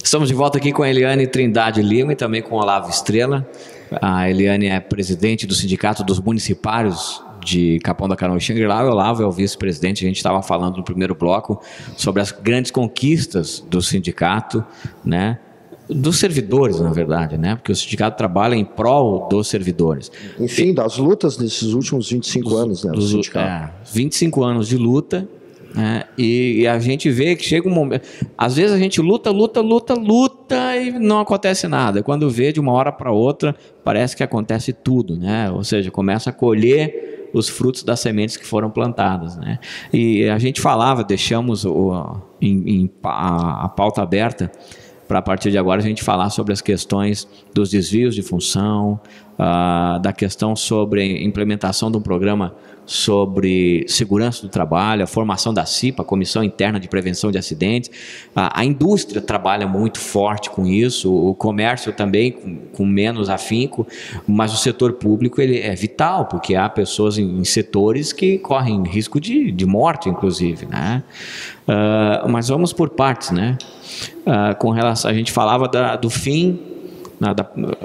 Estamos de volta aqui com a Eliane Trindade Lima e também com o Olavo Estrela. A Eliane é presidente do Sindicato dos Municipários de Capão da Canoa e Xangri-Lá. O Olavo é o vice-presidente. A gente estava falando no primeiro bloco sobre as grandes conquistas do sindicato, né? Dos servidores, na verdade, né? Porque o sindicato trabalha em prol dos servidores. Enfim, das lutas nesses últimos 25 anos, né? Do sindicato. 25 anos de luta, né? E a gente vê que chega um momento... Às vezes a gente luta e não acontece nada. Quando vê, de uma hora para outra, parece que acontece tudo, né? Ou seja, começa a colher os frutos das sementes que foram plantadas, né? E a gente falava, deixamos a pauta aberta para a partir de agora a gente falar sobre as questões dos desvios de função, da questão sobre a implementação de um programa sobre segurança do trabalho, a formação da CIPA, a Comissão Interna de Prevenção de Acidentes. A indústria trabalha muito forte com isso, o comércio também com menos afinco, mas o setor público ele é vital, porque há pessoas em setores que correm risco de morte, inclusive, né? Mas vamos por partes, né? Com relação, a gente falava do fim,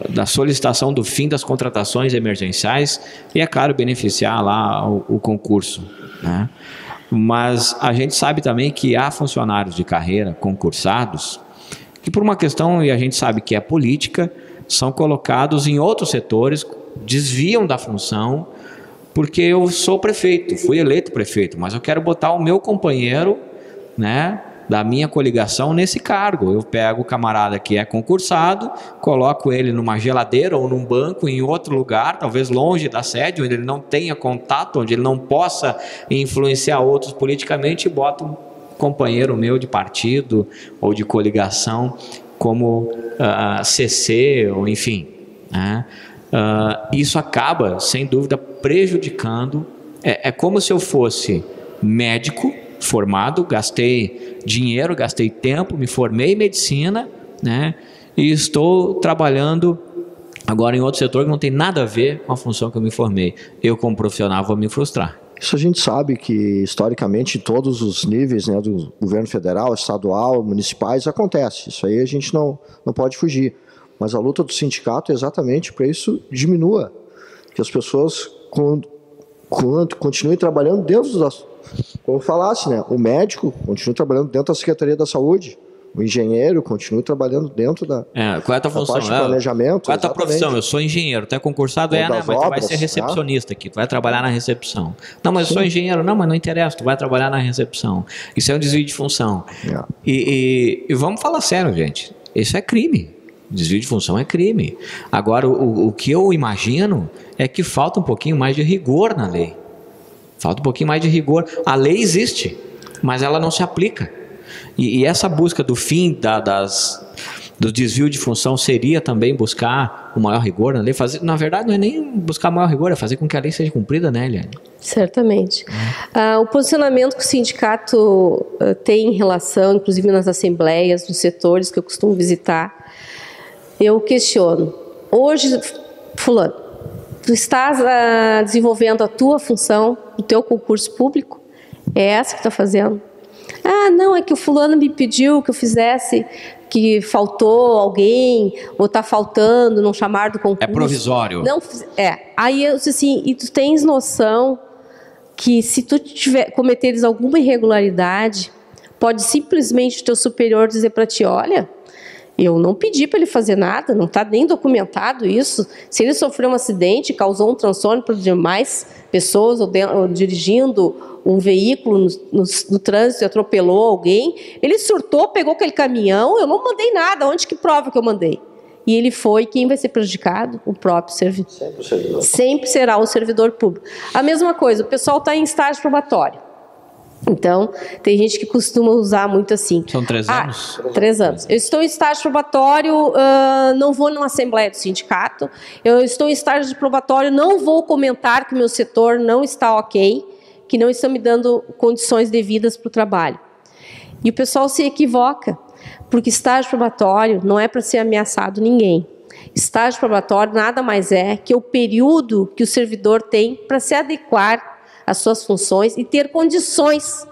da solicitação do fim das contratações emergenciais e, é claro, beneficiar lá o concurso, né? Mas a gente sabe também que há funcionários de carreira concursados que, por uma questão, e a gente sabe que é política, são colocados em outros setores, desviam da função, porque eu sou prefeito, fui eleito prefeito, mas eu quero botar o meu companheiro, né, da minha coligação nesse cargo. Eu pego o camarada que é concursado, coloco ele numa geladeira ou num banco em outro lugar, talvez longe da sede, onde ele não tenha contato, onde ele não possa influenciar outros politicamente, e boto um companheiro meu de partido ou de coligação como CC, ou enfim, né? Isso acaba, sem dúvida, prejudicando. É como se eu fosse médico formado, gastei dinheiro, gastei tempo, me formei em medicina, né? E estou trabalhando agora em outro setor que não tem nada a ver com a função que eu me formei. Eu, como profissional, vou me frustrar. Isso a gente sabe que, historicamente, em todos os níveis, né, do governo federal, estadual, municipais, acontece. Isso aí a gente não pode fugir. Mas a luta do sindicato é exatamente para isso diminua, que as pessoas continuem trabalhando dentro das... Como falasse, né? O médico continua trabalhando dentro da Secretaria da Saúde, o engenheiro continua trabalhando dentro da, qual é a tua função? Parte de planejamento. Qual é a tua profissão? Eu sou engenheiro, tu é concursado? Né? Mas tu vai ser recepcionista aqui, tu vai trabalhar na recepção. Não, mas eu sou engenheiro. Não, mas não interessa, tu vai trabalhar na recepção. Isso é um desvio de função. E vamos falar sério, gente, isso é crime. Desvio de função é crime. Agora, o que eu imagino é que falta um pouquinho mais de rigor na lei. Falta um pouquinho mais de rigor. A lei existe, mas ela não se aplica. E essa busca do fim do desvio de função seria também buscar o maior rigor na lei. Na verdade, não é nem buscar maior rigor, é fazer com que a lei seja cumprida, né, Eliane? Certamente. O posicionamento que o sindicato tem em relação, inclusive nas assembleias, nos setores que eu costumo visitar, eu questiono. Hoje, fulano, tu estás desenvolvendo a tua função, o teu concurso público? É essa que tu está fazendo? Não, é que o fulano me pediu que eu fizesse, que faltou alguém, ou está faltando, não chamar do concurso. É provisório. Não, Aí eu disse assim, e tu tens noção que se tu cometeres alguma irregularidade, pode simplesmente o teu superior dizer para ti, olha, eu não pedi para ele fazer nada, não está nem documentado isso. Se ele sofreu um acidente, causou um transtorno para demais pessoas, ou dirigindo um veículo no trânsito e atropelou alguém, ele surtou, pegou aquele caminhão, eu não mandei nada, onde que prova que eu mandei? E ele foi, quem vai ser prejudicado? O próprio servidor. Sempre o servidor. Sempre será o servidor público. A mesma coisa, o pessoal está em estágio probatório. Então, tem gente que costuma usar muito assim. São 3 anos? 3 anos. Eu estou em estágio probatório, não vou numa assembleia do sindicato. Eu estou em estágio probatório, não vou comentar que o meu setor não está ok, que não estão me dando condições devidas para o trabalho. E o pessoal se equivoca, porque estágio probatório não é para ser ameaçado ninguém. Estágio probatório nada mais é que o período que o servidor tem para se adequar às suas funções e ter condições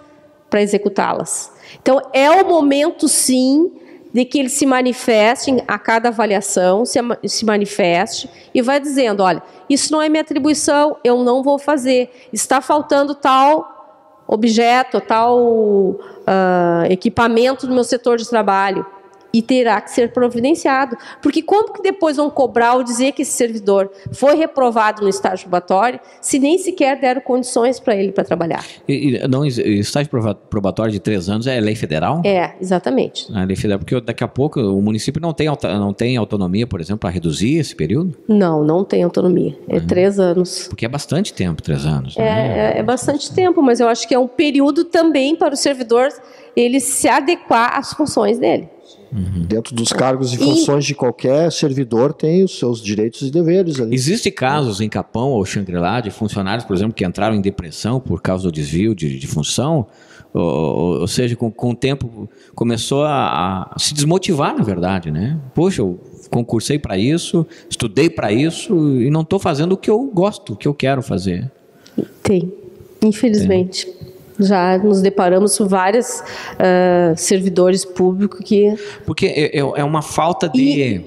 para executá-las. Então, é o momento, sim, de que ele se manifeste a cada avaliação, se manifeste e vai dizendo, olha, isso não é minha atribuição, eu não vou fazer, está faltando tal objeto, tal equipamento no meu setor de trabalho. E terá que ser providenciado. Porque como que depois vão cobrar ou dizer que esse servidor foi reprovado no estágio probatório se nem sequer deram condições para ele para trabalhar? Estágio probatório de 3 anos é lei federal? É, exatamente. É lei federal, porque daqui a pouco o município não tem autonomia, por exemplo, para reduzir esse período? Não tem autonomia. É 3 anos. Porque é bastante tempo, 3 anos. Né? É bastante tempo, mas eu acho que é um período também para o servidor ele se adequar às funções dele. Dentro dos cargos e funções de qualquer servidor tem os seus direitos e deveres ali. Existem casos em Capão ou Xangri-Lá de funcionários, por exemplo, que entraram em depressão por causa do desvio de função? Ou seja, com o tempo começou a se desmotivar, na verdade, né? Poxa, eu concursei para isso, estudei para isso e não estou fazendo o que eu gosto, o que eu quero fazer. Tem, infelizmente. Tem. Já nos deparamos com vários servidores públicos que... Porque é uma falta de...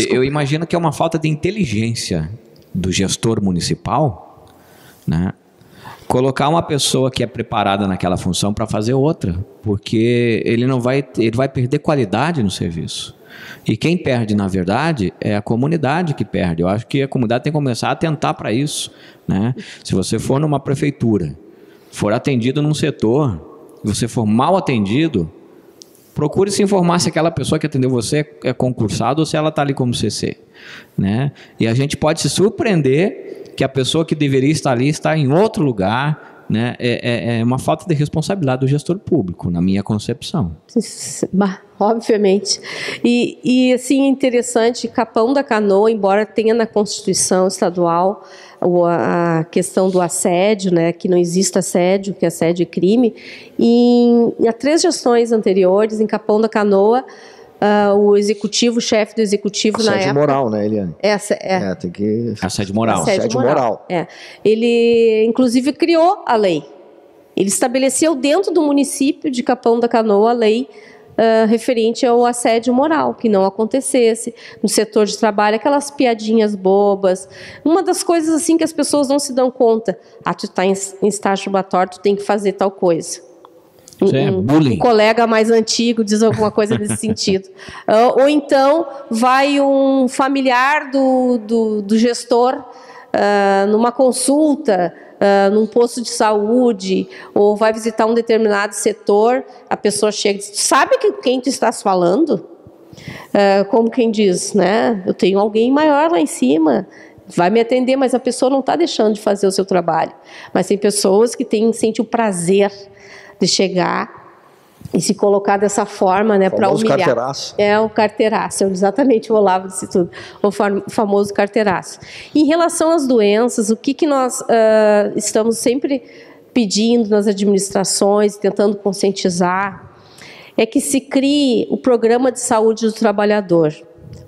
Eu imagino que é uma falta de inteligência do gestor municipal, né? Colocar uma pessoa que é preparada naquela função para fazer outra, porque ele vai perder qualidade no serviço. E quem perde, na verdade, é a comunidade que perde. Eu acho que a comunidade tem que começar a atentar para isso, né? Se você for numa prefeitura, for atendido num setor, e você for mal atendido, procure se informar se aquela pessoa que atendeu você é concursada ou se ela está ali como CC, né? E a gente pode se surpreender que a pessoa que deveria estar ali está em outro lugar, né? É uma falta de responsabilidade do gestor público, na minha concepção. Obviamente. E assim, interessante, Capão da Canoa, embora tenha na Constituição Estadual a questão do assédio, né, que não existe assédio, que assédio é crime, e há 3 gestões anteriores, em Capão da Canoa, o chefe do executivo na época... Assédio moral, né, Eliane? Tem que... Assédio moral. Assédio moral. Ele, inclusive, criou a lei. Ele estabeleceu dentro do município de Capão da Canoa a lei referente ao assédio moral, que não acontecesse no setor de trabalho, aquelas piadinhas bobas. Uma das coisas assim que as pessoas não se dão conta, tu está em estágio probatório, tu tem que fazer tal coisa. Bullying. Um colega mais antigo diz alguma coisa nesse sentido. Ou então vai um familiar do gestor numa consulta, num posto de saúde, ou vai visitar um determinado setor, a pessoa chega e diz, sabe quem tu estás falando? Como quem diz, né? Eu tenho alguém maior lá em cima, vai me atender, mas a pessoa não está deixando de fazer o seu trabalho. Mas tem pessoas que sentem o prazer de chegar e se colocar dessa forma, né, para humilhar. Carteiraço. O carteiraço, exatamente, o Olavo disse tudo, o famoso carteiraço. Em relação às doenças, o que nós estamos sempre pedindo nas administrações, tentando conscientizar, é que se crie o programa de saúde do trabalhador.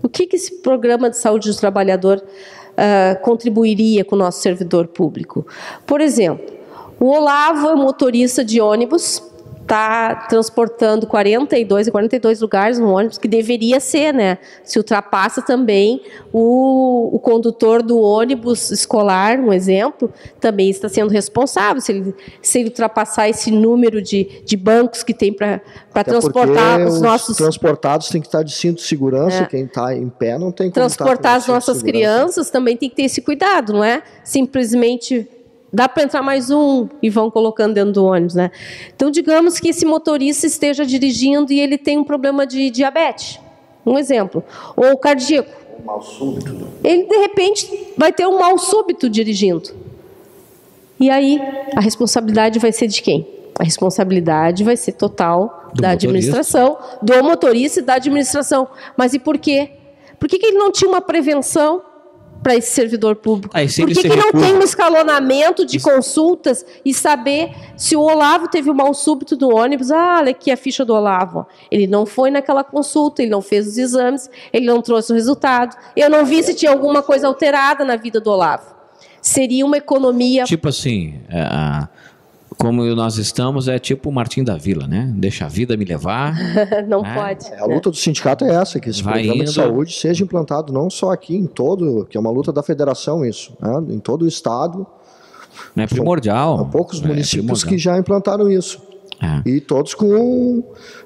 O que esse programa de saúde do trabalhador contribuiria com o nosso servidor público? Por exemplo, o Olavo é motorista de ônibus, está transportando 42 lugares no ônibus, que deveria ser, né? Se ultrapassa também o condutor do ônibus escolar, um exemplo, também está sendo responsável se ele ultrapassar esse número de bancos que tem para transportar os nossos... Os transportados têm que estar de cinto de segurança, quem está em pé não tem como transportar as nossas crianças também tem que ter esse cuidado, não é? Simplesmente... Dá para entrar mais um e vão colocando dentro do ônibus, né? Então, digamos que esse motorista esteja dirigindo e ele tem um problema de diabetes, um exemplo, ou cardíaco. Um mal súbito. Ele, de repente, vai ter um mal súbito dirigindo. E aí, a responsabilidade vai ser de quem? A responsabilidade vai ser total da administração, do motorista e da administração. Mas e por quê? Por que ele não tinha uma prevenção para esse servidor público? Por que não tem um escalonamento de consultas e saber se o Olavo teve um mal súbito do ônibus? Olha aqui a ficha do Olavo. Ele não foi naquela consulta, ele não fez os exames, ele não trouxe o resultado. Eu não vi se tinha alguma coisa alterada na vida do Olavo. Seria uma economia... Tipo assim, como nós estamos, é tipo o Martim da Vila, né? Deixa a vida me levar. Não pode. A luta do sindicato é essa, que esse programa de saúde seja implantado não só aqui, em todo, que é uma luta da federação isso, né? Em todo o estado. É primordial. Há poucos municípios que já implantaram isso. E todos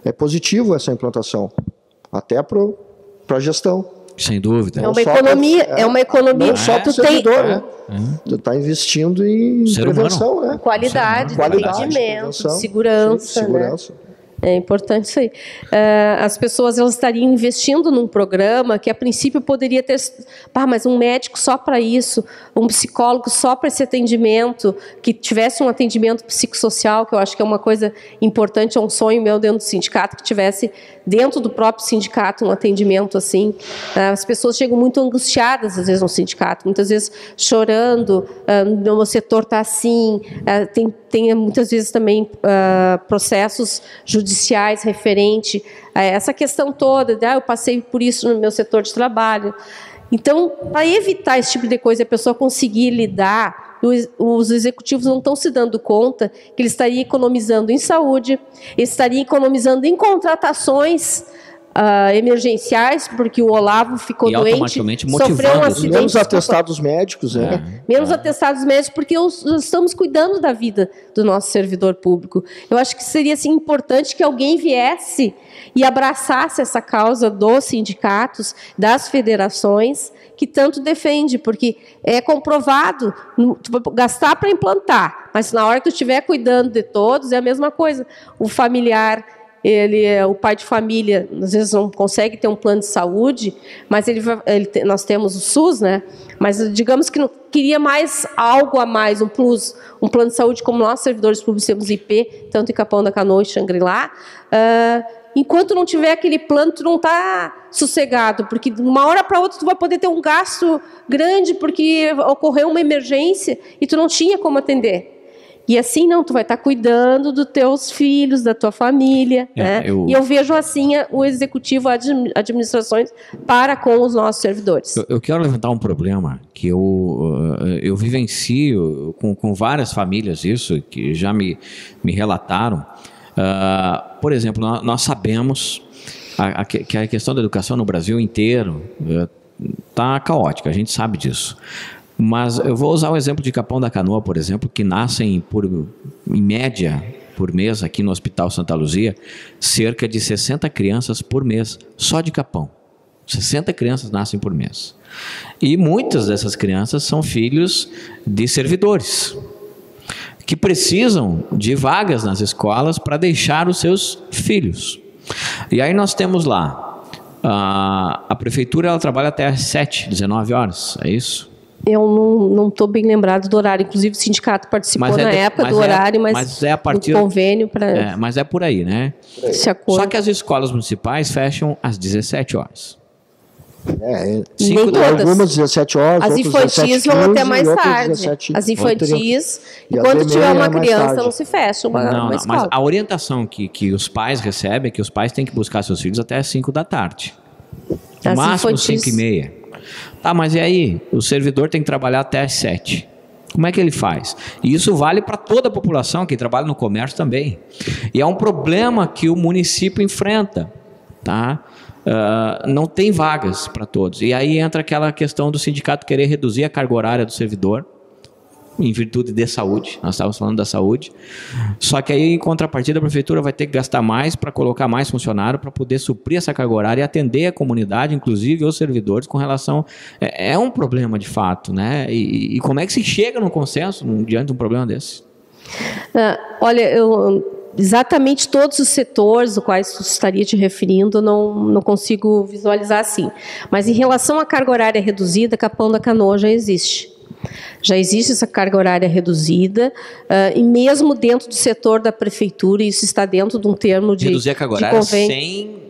é positivo essa implantação, até para a gestão. Sem dúvida. É uma economia. Não só para o servidor, né? Tu está investindo em prevenção, né? Qualidade, atendimento, segurança. Segurança. Né? É importante isso aí. As pessoas elas estariam investindo num programa que, a princípio, poderia ter... mas um médico só para isso, um psicólogo só para esse atendimento, que tivesse um atendimento psicossocial, que eu acho que é uma coisa importante, é um sonho meu dentro do sindicato, que tivesse dentro do próprio sindicato um atendimento assim. As pessoas chegam muito angustiadas, às vezes, no sindicato, muitas vezes chorando, o setor está assim, tem muitas vezes também processos judiciais referente a essa questão toda, eu passei por isso no meu setor de trabalho. Então, para evitar esse tipo de coisa, a pessoa conseguir lidar, os executivos não estão se dando conta que eles estariam economizando em saúde, eles estariam economizando em contratações emergenciais, porque o Olavo ficou doente, sofreu um acidente. Menos atestados médicos, né? Menos atestados médicos, porque nós estamos cuidando da vida do nosso servidor público. Eu acho que seria assim, importante que alguém viesse e abraçasse essa causa dos sindicatos, das federações, que tanto defende, porque é comprovado, tu vai gastar para implantar, mas na hora que tu estiver cuidando de todos, é a mesma coisa. O familiar, o pai de família, às vezes não consegue ter um plano de saúde, mas nós temos o SUS, né? Mas digamos que não queria algo a mais, um plus, um plano de saúde como nós, servidores públicos, temos IP, tanto em Capão da Canoa e Xangri-Lá. Enquanto não tiver aquele plano, tu não está sossegado, porque de uma hora para outra tu vai poder ter um gasto grande porque ocorreu uma emergência e tu não tinha como atender. E assim não, tu vai estar cuidando dos teus filhos, da tua família. Né? E eu vejo assim o executivo, as administrações para com os nossos servidores. Eu quero levantar um problema que eu vivencio com várias famílias isso, que já me relataram. Por exemplo, nós sabemos que a questão da educação no Brasil inteiro está caótica, a gente sabe disso. Mas eu vou usar o exemplo de Capão da Canoa, por exemplo, que nascem, em média, por mês, aqui no Hospital Santa Luzia, cerca de 60 crianças por mês, só de Capão. 60 crianças nascem por mês. E muitas dessas crianças são filhos de servidores, que precisam de vagas nas escolas para deixar os seus filhos. E aí nós temos lá, a prefeitura ela trabalha até às 19 horas, é isso? Eu não estou bem lembrado do horário, inclusive o sindicato participou na época do horário, mas é a partir do convênio para... mas é por aí, né? Só que as escolas municipais fecham às 17 horas. Nem todas. Algumas 17 horas, as infantis vão até mais tarde. As infantis, enquanto tiver uma criança, não se fecha uma escola. Mas a orientação que os pais recebem é que os pais têm que buscar seus filhos até às 5 da tarde. No máximo 5h30. Tá, mas e aí? O servidor tem que trabalhar até às 7. Como é que ele faz? E isso vale para toda a população que trabalha no comércio também. E é um problema que o município enfrenta, tá? Não tem vagas para todos. E aí entra aquela questão do sindicato querer reduzir a carga horária do servidor, em virtude de saúde, nós estávamos falando da saúde, só que aí em contrapartida a prefeitura vai ter que gastar mais para colocar mais funcionário para poder suprir essa carga horária e atender a comunidade, inclusive os servidores, com relação... É um problema de fato, né? E como é que se chega no consenso diante de um problema desse? Olha, exatamente todos os setores aos quais você estaria te referindo, não consigo visualizar assim. Mas em relação à carga horária reduzida, Capão da Canoa já existe. Já existe essa carga horária reduzida, e mesmo dentro do setor da prefeitura, isso está dentro de um termo de reduzir a carga horária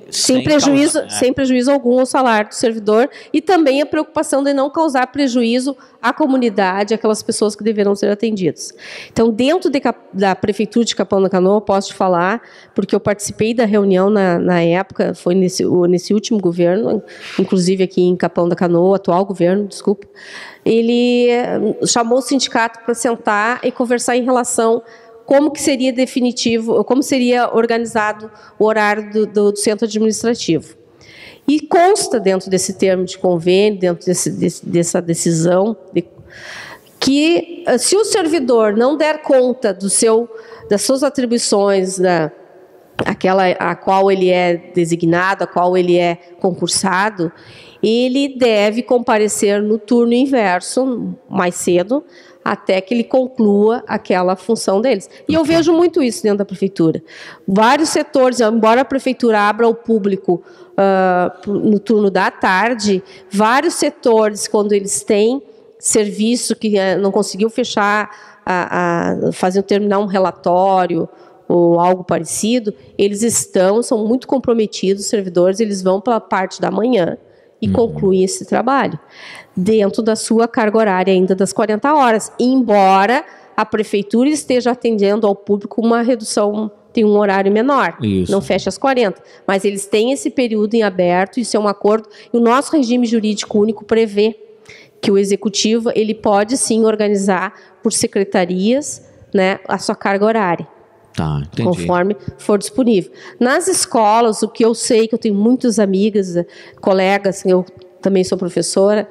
sem prejuízo algum ao salário do servidor, e também a preocupação de não causar prejuízo à comunidade, aquelas pessoas que deverão ser atendidas. Então, dentro da prefeitura de Capão da Canoa, posso te falar, porque eu participei da reunião na época, foi nesse último governo, inclusive aqui em Capão da Canoa, atual governo, desculpa, ele chamou o sindicato para sentar e conversar em relação como que seria definitivo, como seria organizado o horário do centro administrativo. E consta dentro desse termo de convênio, dentro dessa decisão, que se o servidor não der conta das suas atribuições, aquela a qual ele é designado, a qual ele é concursado, ele deve comparecer no turno inverso, mais cedo, até que ele conclua aquela função deles. E eu vejo muito isso dentro da prefeitura. Vários setores, embora a prefeitura abra ao público no turno da tarde, vários setores, quando eles têm serviço que não conseguiu fechar, terminar um relatório ou algo parecido, eles são muito comprometidos, os servidores, eles vão para a parte da manhã e concluem esse trabalho, dentro da sua carga horária ainda das 40 horas, embora a prefeitura esteja atendendo ao público uma redução, tem um horário menor, não fecha às 40, mas eles têm esse período em aberto, isso é um acordo, e o nosso regime jurídico único prevê que o executivo ele pode sim organizar por secretarias, né, a sua carga horária. Tá, entendi. Conforme for disponível. Nas escolas, o que eu sei, que eu tenho muitas amigas, colegas, eu também sou professora,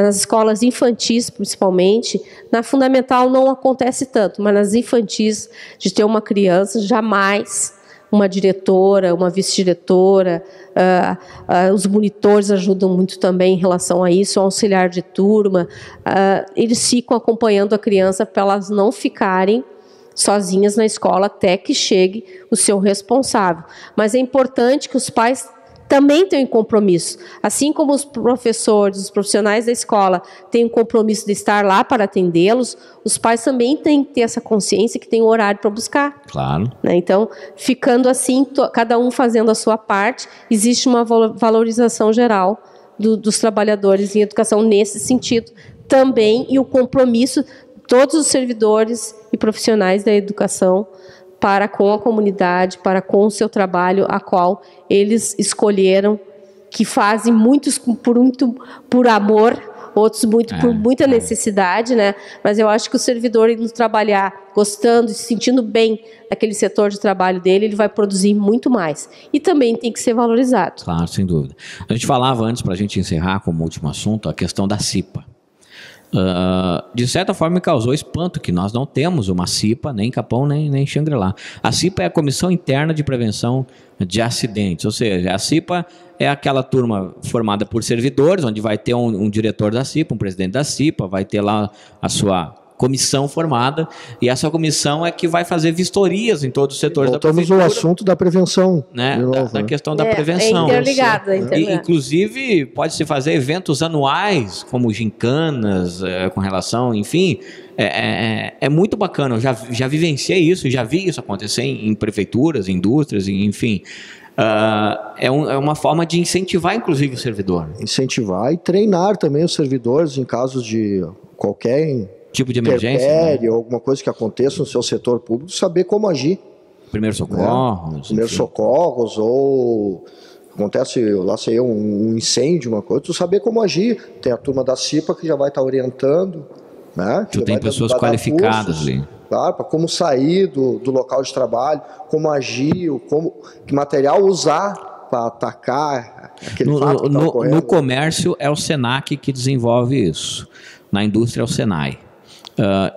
nas escolas infantis, principalmente, na fundamental não acontece tanto, mas nas infantis, de ter uma criança, jamais uma diretora, uma vice-diretora, os monitores ajudam muito também em relação a isso, o auxiliar de turma, eles ficam acompanhando a criança para elas não ficarem sozinhas na escola até que chegue o seu responsável. Mas é importante que os pais também tenham compromisso. Assim como os professores, os profissionais da escola têm o compromisso de estar lá para atendê-los, os pais também têm que ter essa consciência que tem um horário para buscar. Claro. Né? Então, ficando assim, cada um fazendo a sua parte, existe uma valorização geral dos trabalhadores em educação nesse sentido também, e o compromisso todos os servidores e profissionais da educação para com a comunidade, para com o seu trabalho, a qual eles escolheram, que fazem muitos por amor, outros por muita necessidade, né? Mas eu acho que o servidor, ele trabalhar gostando, se sentindo bem naquele setor de trabalho dele, ele vai produzir muito mais. E também tem que ser valorizado. Claro, sem dúvida. A gente falava antes, para a gente encerrar como último assunto, a questão da CIPA. De certa forma me causou espanto que nós não temos uma CIPA, nem em Capão, nem em Xangri-Lá. A CIPA é a Comissão Interna de Prevenção de Acidentes, ou seja, a CIPA é aquela turma formada por servidores, onde vai ter um diretor da CIPA, um presidente da CIPA, vai ter lá a sua comissão formada, e essa comissão é que vai fazer vistorias em todos os setores da prefeitura. Voltamos ao assunto da prevenção. Né? Da questão da prevenção. É interligado. Inclusive, pode-se fazer eventos anuais, como gincanas, com relação, enfim, é muito bacana. Eu já vivenciei isso, já vi isso acontecer em prefeituras, indústrias, enfim. É uma forma de incentivar, inclusive, o servidor. Incentivar e treinar também os servidores em casos de qualquer tipo de emergência, né? Ou alguma coisa que aconteça no seu setor público, saber como agir. Primeiros socorros. Né? Primeiros socorros, ou acontece, lá sei um incêndio, uma coisa, tu saber como agir. Tem a turma da CIPA que já vai estar orientando. Né? Tu tem pessoas qualificadas ali. Claro, para como sair do local de trabalho, como agir, que material usar para atacar aquele fato que está ocorrendo. No comércio é o SENAC que desenvolve isso. Na indústria é o SENAI.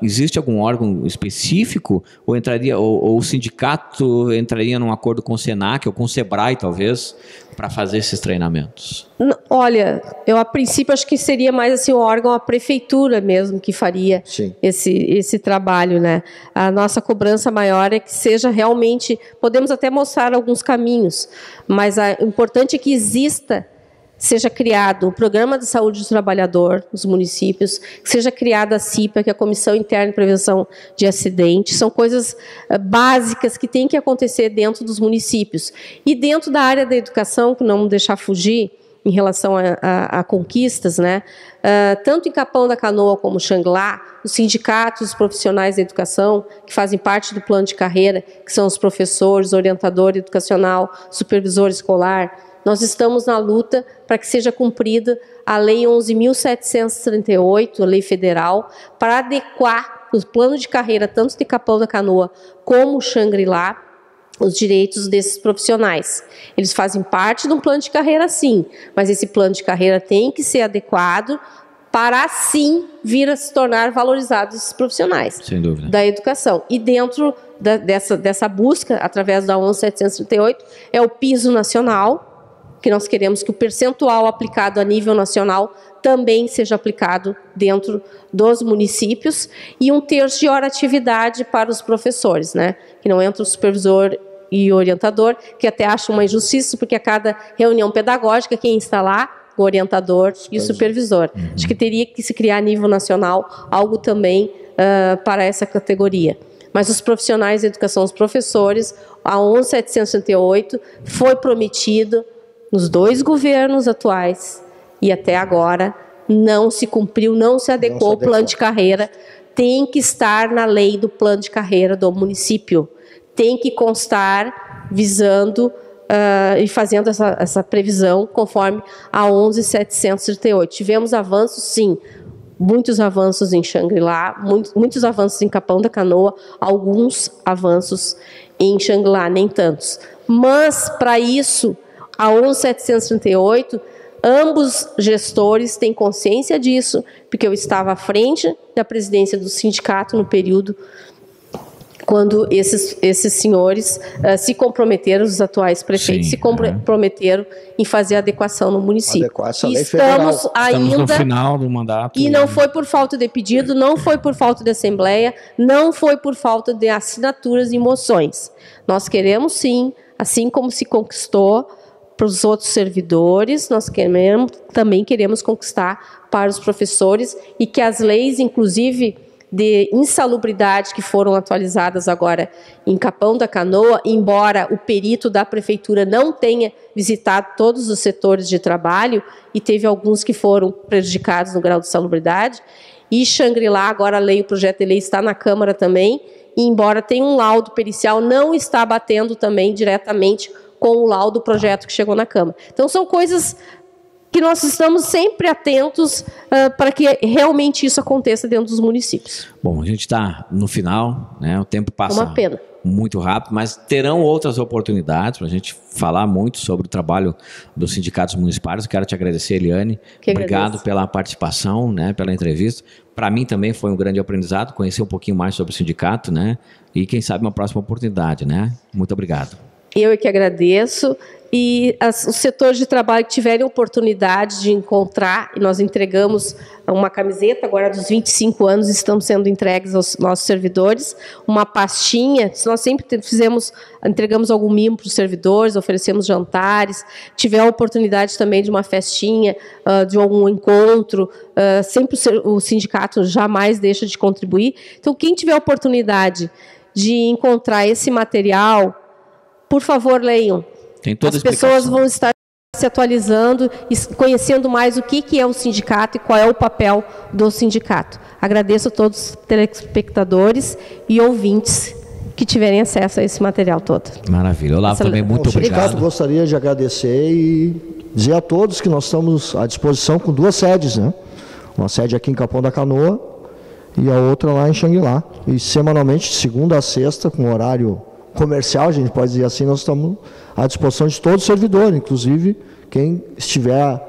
Existe algum órgão específico ou o sindicato entraria num acordo com o SENAC ou com o SEBRAE, talvez, para fazer esses treinamentos? Olha, eu a princípio acho que seria mais assim o órgão, a prefeitura mesmo que faria esse trabalho, né? A nossa cobrança maior é que seja realmente, podemos até mostrar alguns caminhos, mas o importante é que seja criado o Programa de Saúde do Trabalhador nos municípios, que seja criada a CIPA, que é a Comissão Interna de Prevenção de Acidentes. São coisas básicas que têm que acontecer dentro dos municípios. E dentro da área da educação, que não deixar fugir em relação a conquistas, né? Tanto em Capão da Canoa como Xangri-Lá, os sindicatos, os profissionais da educação, que fazem parte do plano de carreira, que são os professores, orientador educacional, supervisor escolar, nós estamos na luta para que seja cumprida a Lei 11.738, a Lei Federal, para adequar no plano de carreira, tanto de Capão da Canoa como Xangri-Lá, os direitos desses profissionais. Eles fazem parte de um plano de carreira, sim, mas esse plano de carreira tem que ser adequado para, assim, vir a se tornar valorizados esses profissionais. Sem dúvida. Da educação. E dentro dessa busca, através da 11.738, é o piso nacional, que nós queremos que o percentual aplicado a nível nacional também seja aplicado dentro dos municípios, e 1/3 de hora atividade para os professores, né? Que não entra o supervisor e o orientador, que até acho uma injustiça, porque a cada reunião pedagógica, quem está lá? O orientador e o supervisor. Acho que teria que se criar a nível nacional algo também para essa categoria. Mas os profissionais de educação, os professores, a 11.738 foi prometido nos 2 governos atuais e até agora não se cumpriu, não se adequou o plano de carreira. Tem que estar na lei do plano de carreira do município. Tem que constar visando e fazendo essa previsão conforme a 11.738. Tivemos avanços, sim, muitos avanços em Xangri-Lá, muitos avanços em Capão da Canoa, alguns avanços em Xangri-Lá, nem tantos. Mas, para isso, a 11.738, ambos gestores têm consciência disso, porque eu estava à frente da presidência do sindicato no período quando esses senhores se comprometeram, os atuais prefeitos, se comprometeram em fazer a adequação no município. E estamos no final do mandato. E não foi por falta de pedido, não foi por falta de assembleia, não foi por falta de assinaturas e moções. Nós queremos, sim, assim como se conquistou para os outros servidores, nós também queremos conquistar para os professores, e que as leis, inclusive, de insalubridade que foram atualizadas agora em Capão da Canoa, embora o perito da prefeitura não tenha visitado todos os setores de trabalho, e teve alguns que foram prejudicados no grau de insalubridade, e Xangri-Lá, agora o projeto de lei está na Câmara também, e embora tenha um laudo pericial, não está batendo também diretamente com o laudo do projeto que chegou na Câmara. Então são coisas que nós estamos sempre atentos para que realmente isso aconteça dentro dos municípios. Bom, a gente está no final, né? O tempo passa uma pena. Muito rápido, mas terão outras oportunidades para a gente falar muito sobre o trabalho dos sindicatos municipais. Quero te agradecer, Eliane. Obrigado pela participação, né? Pela entrevista. Para mim também foi um grande aprendizado, conhecer um pouquinho mais sobre o sindicato, né? E quem sabe uma próxima oportunidade, né? Muito obrigado. Eu é que agradeço. E os setores de trabalho que tiverem oportunidade de encontrar, e nós entregamos uma camiseta agora dos 25 anos, estamos sendo entregues aos nossos servidores, uma pastinha, nós sempre entregamos algum mimo para os servidores, oferecemos jantares, tiver a oportunidade também de uma festinha, de algum encontro, sempre o sindicato jamais deixa de contribuir. Então, quem tiver a oportunidade de encontrar esse material, por favor, leiam. As pessoas vão estar se atualizando e conhecendo mais o que é o sindicato e qual é o papel do sindicato. Agradeço a todos os telespectadores e ouvintes que tiverem acesso a esse material todo. Maravilha. Olá, também muito obrigado. O sindicato gostaria de agradecer e dizer a todos que nós estamos à disposição com 2 sedes, né? Uma sede aqui em Capão da Canoa e a outra lá em Xangri-Lá. E semanalmente, de segunda a sexta, com horário comercial, a gente pode dizer assim, nós estamos à disposição de todo servidor, inclusive quem estiver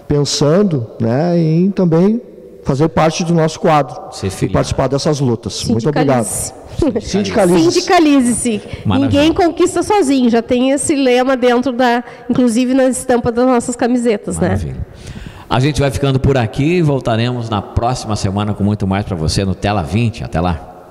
pensando, né, em também fazer parte do nosso quadro e participar dessas lutas. Muito obrigado. Sindicalize-se. Ninguém conquista sozinho, já tem esse lema dentro inclusive na estampa das nossas camisetas. Maravilha. Né? A gente vai ficando por aqui e voltaremos na próxima semana com muito mais para você no Tela 20. Até lá.